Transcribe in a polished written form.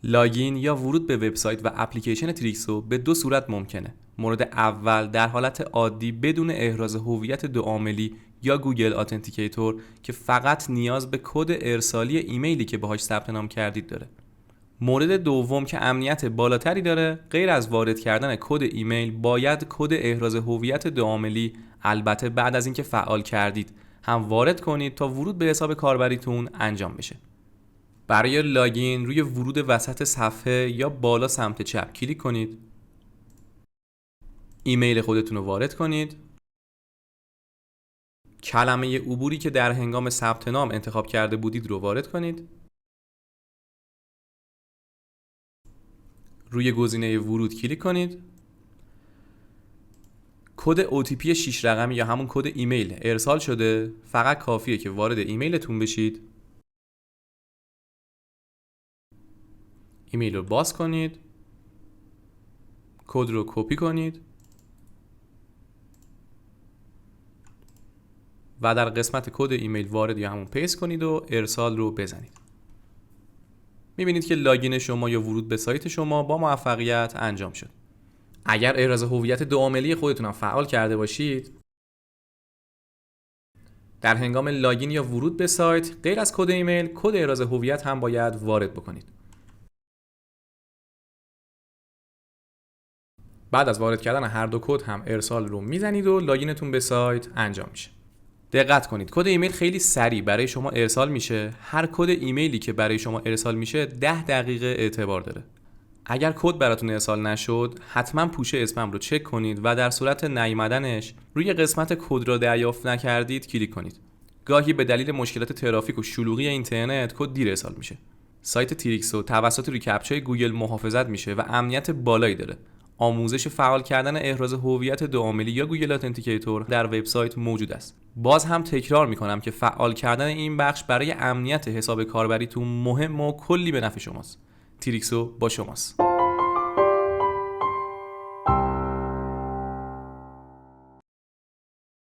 لاگین یا ورود به وبسایت و اپلیکیشن تریکسو به دو صورت ممکنه. مورد اول در حالت عادی بدون احراز هویت دوعاملی یا گوگل اتنتیکیتور که فقط نیاز به کد ارسالی ایمیلی که باهاش ثبت نام کردید داره. مورد دوم که امنیت بالاتری داره، غیر از وارد کردن کد ایمیل باید کد احراز هویت دوعاملی البته بعد از اینکه فعال کردید هم وارد کنید تا ورود به حساب کاربریتون انجام بشه. برای لاگین روی ورود وسط صفحه یا بالا سمت چپ کلیک کنید. ایمیل خودتون رو وارد کنید. کلمه عبوری که در هنگام ثبت نام انتخاب کرده بودید رو وارد کنید. روی گزینه ورود کلیک کنید. کد OTP 6 رقمی یا همون کد ایمیل ارسال شده. فقط کافیه که وارد ایمیلتون بشید. ایمیل رو باز کنید. کد رو کپی کنید و در قسمت کد ایمیل وارد یا همون پیست کنید و ارسال رو بزنید. میبینید که لاگین شما یا ورود به سایت شما با موفقیت انجام شد. اگر احراز هویت دوعاملی خودتون هم فعال کرده باشید، در هنگام لاگین یا ورود به سایت غیر از کد ایمیل، کد احراز هویت هم باید وارد بکنید. بعد از وارد کردن هر دو کد هم ارسال رو میزنید و لاگینتون به سایت انجام میشه. دقت کنید کد ایمیل خیلی سریع برای شما ارسال میشه. هر کد ایمیلی که برای شما ارسال میشه 10 دقیقه اعتبار داره. اگر کد براتون ارسال نشد، حتما پوشه اسپم رو چک کنید و در صورت نیامدنش روی قسمت کد را دریافت نکردید کلیک کنید. گاهی به دلیل مشکلات ترافیک و شلوغی اینترنت کد دیر ارسال میشه. سایت تریکسو توسط ریکپچای گوگل محافظت میشه و امنیت بالایی داره. آموزش فعال کردن احراز هویت دوعاملی یا گوگل اتنتیکیتور در وبسایت موجود است. باز هم تکرار میکنم که فعال کردن این بخش برای امنیت حساب کاربریتون مهم و کلی به نفع شماست. تریکسو با شماست.